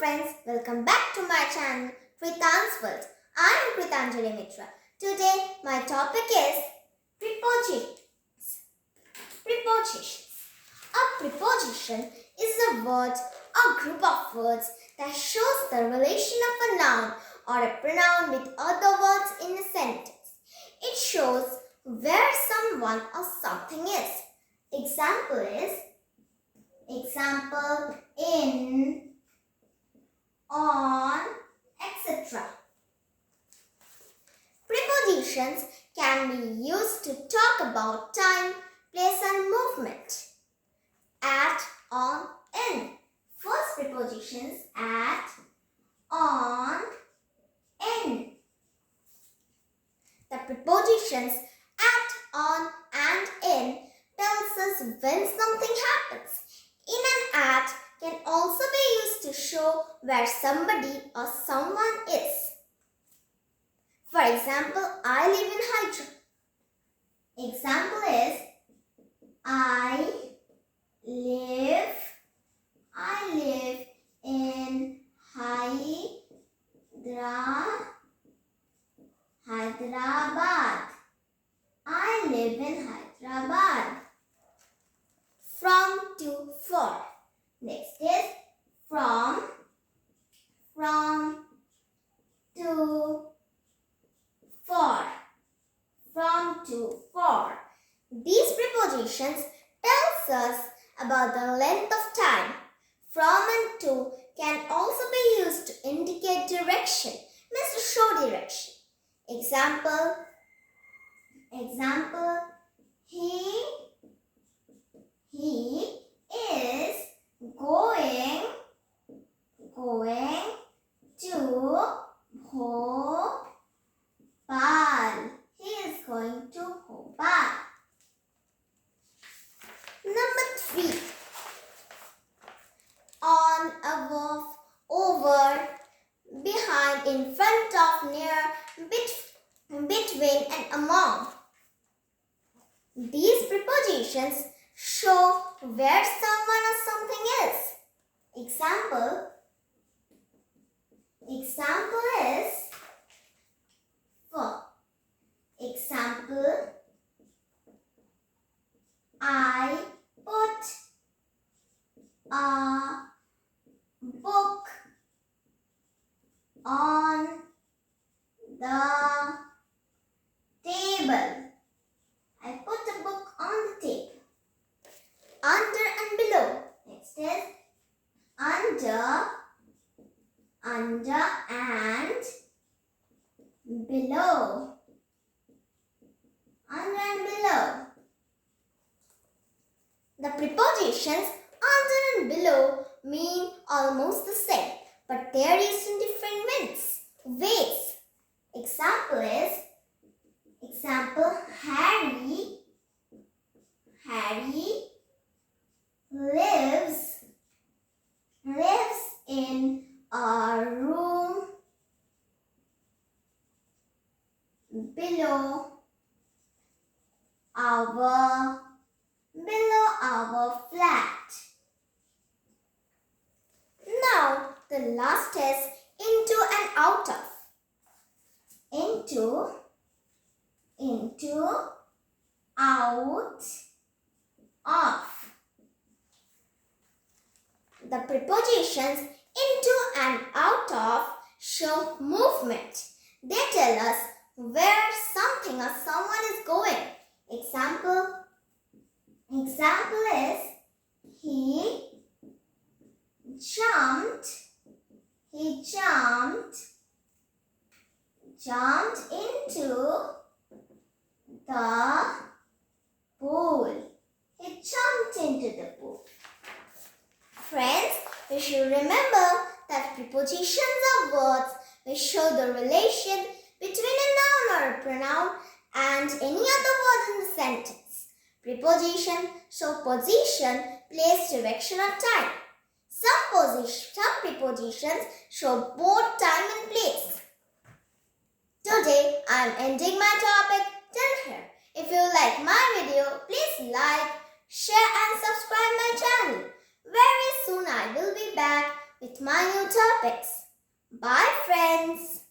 friends, welcome back to my channel Kritan's World. I am Kritanjali. Today my topic is prepositions. Prepositions. A preposition is a word or group of words that shows the relation of a noun or a pronoun with other words in a sentence. It shows where someone or something is. Example is in, on, etc. Prepositions can be used to talk about time, place and movement. At, on, in. First prepositions at, on, in. The prepositions at, on and in tells us when something happens. In and at can also be used to show where somebody or someone is. For example, I live in Hyderabad. Example is I live in Hyderabad. I live in Hyderabad. From to for. Next is from to for. From to for. These prepositions tells us about the length of time. From and to can also be used to indicate direction, means to show direction. Example, he is going to Bhopal. He is going to Bhopal. Number 3. On, above, over, behind, in front of, near, between and among. These prepositions show where someone or something is. Example is for. Example, I put a book on the table. I put a book on the table. Under and below. Next is under and below. Under and below. The prepositions under and below mean almost the same, but they are used in different ways. Example is Harry lives in a room below our flat. Now the last is into and out of. Into, out, of. The prepositions into and out of show movement. They tell us where something or someone is going. Example is he jumped into the pool. He jumped into the pool. Friends, we should remember that prepositions are words which show the relation between a noun or a pronoun and any other word in the sentence. Preposition show position, place, direction or time. Some prepositions show both time and place. Today I am ending my topic till here. If you like my video, please like, share and subscribe my channel. Very soon I will be back with my new topics. Bye friends.